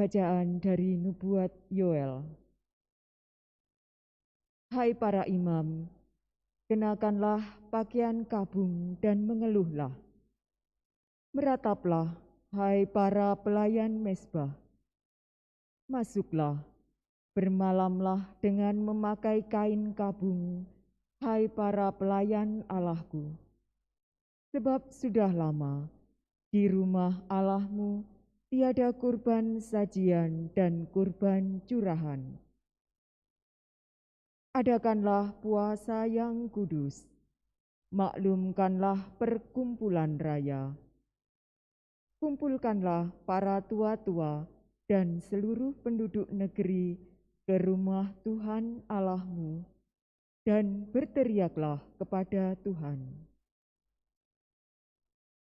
Bacaan dari Nubuat Yoel. Hai para imam, kenakanlah pakaian kabung dan mengeluhlah. Merataplah, hai para pelayan mezbah. Masuklah, bermalamlah dengan memakai kain kabung, hai para pelayan Allahku. Sebab sudah lama di rumah Allahmu tiada kurban sajian dan kurban curahan. Adakanlah puasa yang kudus, maklumkanlah perkumpulan raya. Kumpulkanlah para tua-tua dan seluruh penduduk negeri ke rumah Tuhan Allahmu dan berteriaklah kepada Tuhan.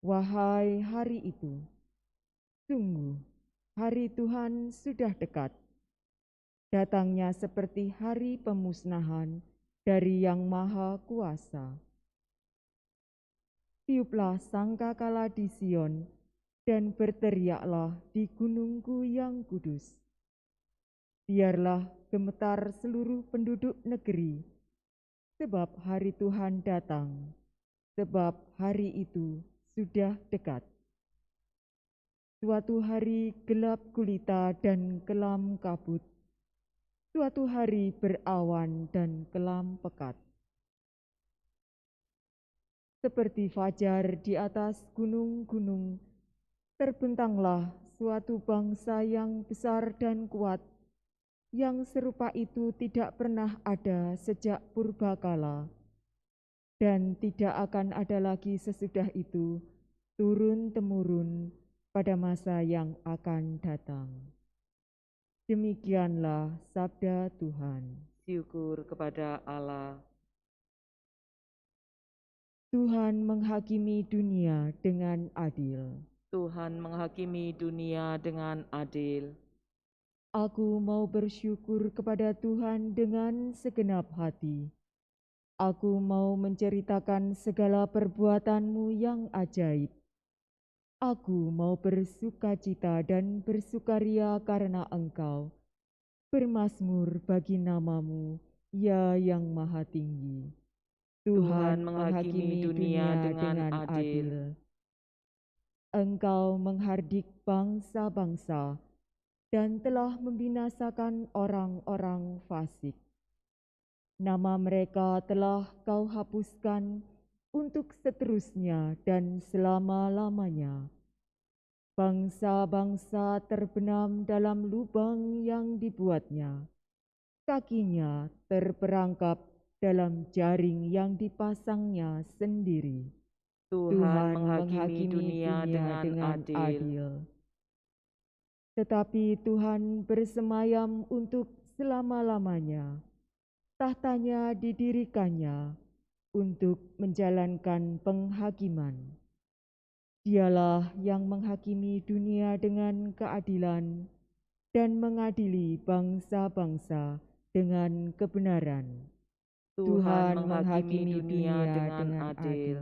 Wahai hari itu, sungguh hari Tuhan sudah dekat. Datangnya seperti hari pemusnahan dari Yang Maha Kuasa. Tiuplah sangkakala di Sion dan berteriaklah di gunungku yang kudus. Biarlah gemetar seluruh penduduk negeri, sebab hari Tuhan datang, sebab hari itu sudah dekat. Suatu hari gelap gulita dan kelam kabut, suatu hari berawan dan kelam pekat. Seperti fajar di atas gunung-gunung, terbentanglah suatu bangsa yang besar dan kuat, yang serupa itu tidak pernah ada sejak purbakala, dan tidak akan ada lagi sesudah itu, turun-temurun pada masa yang akan datang. Demikianlah sabda Tuhan. Syukur kepada Allah. Tuhan menghakimi dunia dengan adil. Tuhan menghakimi dunia dengan adil. Aku mau bersyukur kepada Tuhan dengan segenap hati. Aku mau menceritakan segala perbuatan-Mu yang ajaib. Aku mau bersukacita dan bersukaria karena Engkau, bermazmur bagi nama-Mu, ya yang maha tinggi. Tuhan menghakimi dunia dengan adil. Engkau menghardik bangsa-bangsa dan telah membinasakan orang-orang fasik. Nama mereka telah Kau hapuskan untuk seterusnya dan selama-lamanya. Bangsa-bangsa terbenam dalam lubang yang dibuatnya. Kakinya terperangkap dalam jaring yang dipasangnya sendiri. Tuhan menghakimi dunia dengan adil. Tetapi Tuhan bersemayam untuk selama-lamanya. Tahtanya didirikannya untuk menjalankan penghakiman. Dialah yang menghakimi dunia dengan keadilan dan mengadili bangsa-bangsa dengan kebenaran. Tuhan menghakimi dunia dengan adil.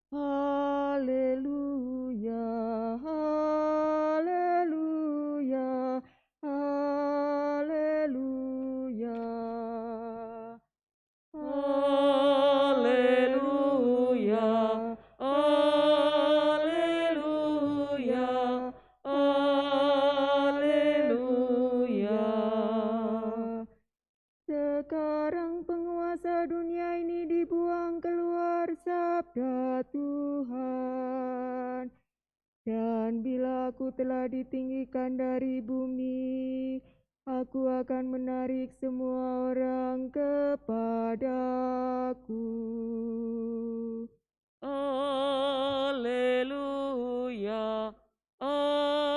Haleluya, haleluya, haleluya. Haleluya, haleluya, haleluya. Sekarang penguasa dunia ini dibuang keluar, sabda Tuhan. Dan bila aku telah ditinggikan dari bumi, aku akan menarik semua orang kepadaku. Haleluya, haleluya.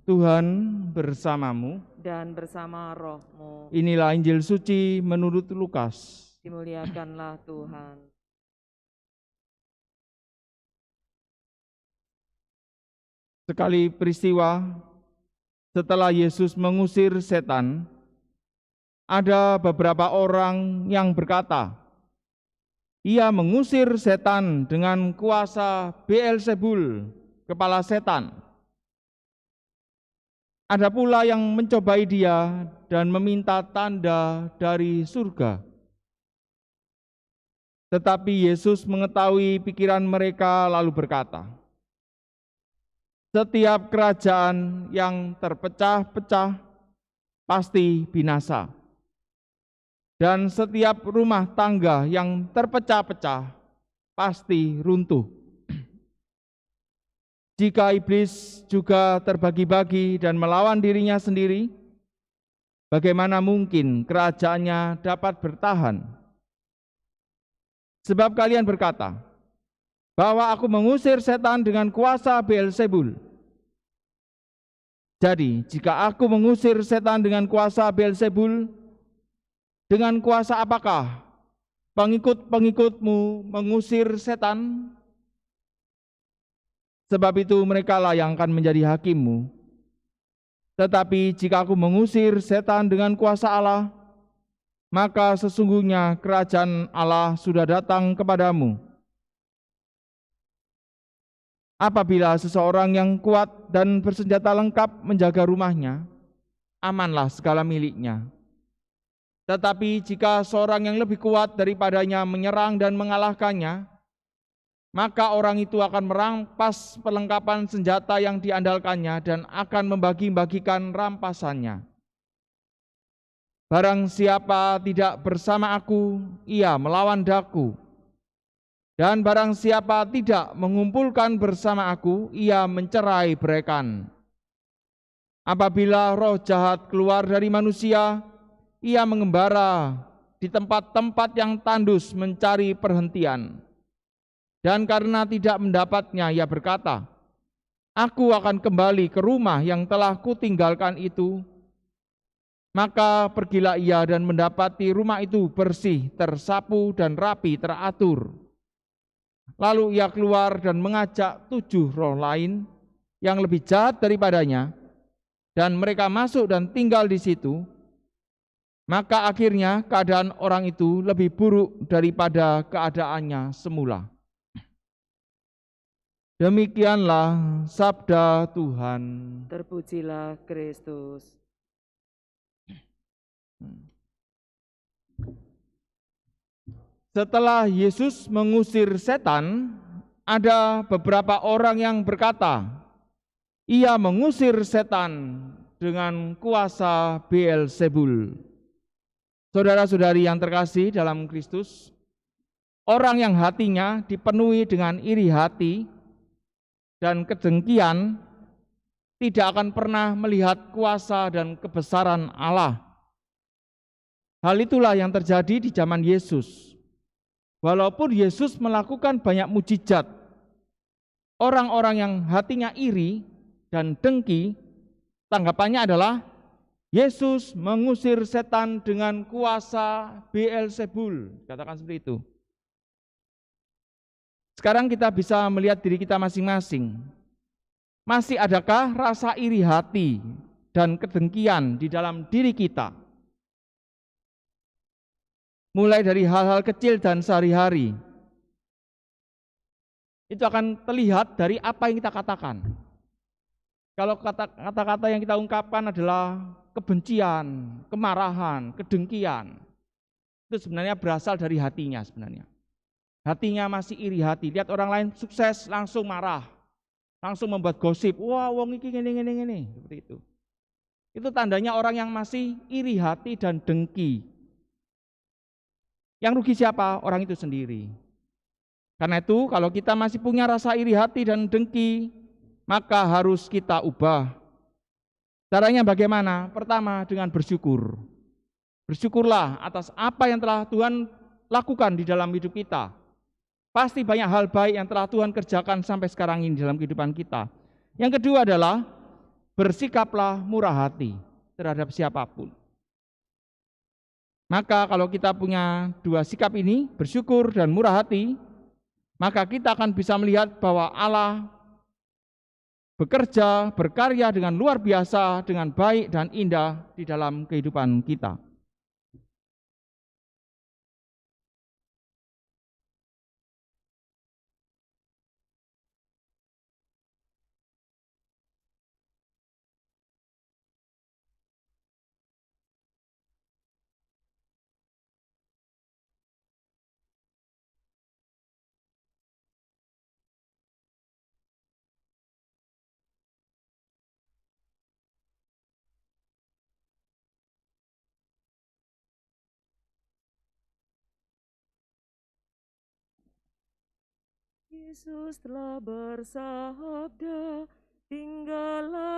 Tuhan bersamamu. Dan bersama rohmu. Inilah Injil suci menurut Lukas. Dimuliakanlah Tuhan. Sekali peristiwa setelah Yesus mengusir setan, ada beberapa orang yang berkata, ia mengusir setan dengan kuasa Beelzebul, kepala setan. Ada pula yang mencobai dia dan meminta tanda dari surga. Tetapi Yesus mengetahui pikiran mereka lalu berkata, setiap kerajaan yang terpecah-pecah pasti binasa. Dan setiap rumah tangga yang terpecah-pecah pasti runtuh. Jika iblis juga terbagi-bagi dan melawan dirinya sendiri, bagaimana mungkin kerajaannya dapat bertahan? Sebab kalian berkata, bahwa aku mengusir setan dengan kuasa Beelzebul. Jadi, jika aku mengusir setan dengan kuasa Beelzebul, dengan kuasa apakah pengikut-pengikutmu mengusir setan? Sebab itu mereka lah yang akan menjadi hakimmu. Tetapi jika aku mengusir setan dengan kuasa Allah, maka sesungguhnya kerajaan Allah sudah datang kepadamu. Apabila seseorang yang kuat dan bersenjata lengkap menjaga rumahnya, amanlah segala miliknya. Tetapi jika seorang yang lebih kuat daripadanya menyerang dan mengalahkannya, maka orang itu akan merampas perlengkapan senjata yang diandalkannya dan akan membagi-bagikan rampasannya. Barang siapa tidak bersama aku, ia melawan daku. Dan barang siapa tidak mengumpulkan bersama aku, ia mencerai beraikan. Apabila roh jahat keluar dari manusia, ia mengembara di tempat-tempat yang tandus mencari perhentian. Dan karena tidak mendapatnya, ia berkata, aku akan kembali ke rumah yang telah kutinggalkan itu. Maka pergilah ia dan mendapati rumah itu bersih, tersapu dan rapi, teratur. Lalu ia keluar dan mengajak 7 roh lain yang lebih jahat daripadanya, dan mereka masuk dan tinggal di situ. Maka akhirnya keadaan orang itu lebih buruk daripada keadaannya semula. Demikianlah sabda Tuhan. Terpujilah Kristus. Setelah Yesus mengusir setan, ada beberapa orang yang berkata, ia mengusir setan dengan kuasa Beelzebul. Saudara-saudari yang terkasih dalam Kristus, orang yang hatinya dipenuhi dengan iri hati dan kedengkian tidak akan pernah melihat kuasa dan kebesaran Allah. Hal itulah yang terjadi di zaman Yesus. Walaupun Yesus melakukan banyak mujizat, orang-orang yang hatinya iri dan dengki, tanggapannya adalah Yesus mengusir setan dengan kuasa Beelzebul, katakan seperti itu. Sekarang kita bisa melihat diri kita masing-masing. Masih adakah rasa iri hati dan kedengkian di dalam diri kita? Mulai dari hal-hal kecil dan sehari-hari. Itu akan terlihat dari apa yang kita katakan. Kalau kata-kata yang kita ungkapkan adalah kebencian, kemarahan, kedengkian, itu sebenarnya berasal dari hatinya sebenarnya. Hatinya masih iri hati, lihat orang lain sukses langsung marah, langsung membuat gosip, wah wong iki ngene, seperti itu. Itu tandanya orang yang masih iri hati dan dengki. Yang rugi siapa? Orang itu sendiri. Karena itu kalau kita masih punya rasa iri hati dan dengki, maka harus kita ubah. Caranya bagaimana? Pertama, dengan bersyukur. Bersyukurlah atas apa yang telah Tuhan lakukan di dalam hidup kita. Pasti banyak hal baik yang telah Tuhan kerjakan sampai sekarang ini dalam kehidupan kita. Yang kedua adalah bersikaplah murah hati terhadap siapapun. Maka kalau kita punya dua sikap ini, bersyukur dan murah hati, maka kita akan bisa melihat bahwa Allah bekerja, berkarya dengan luar biasa, dengan baik dan indah di dalam kehidupan kita. Yesus telah bersabda, tinggallah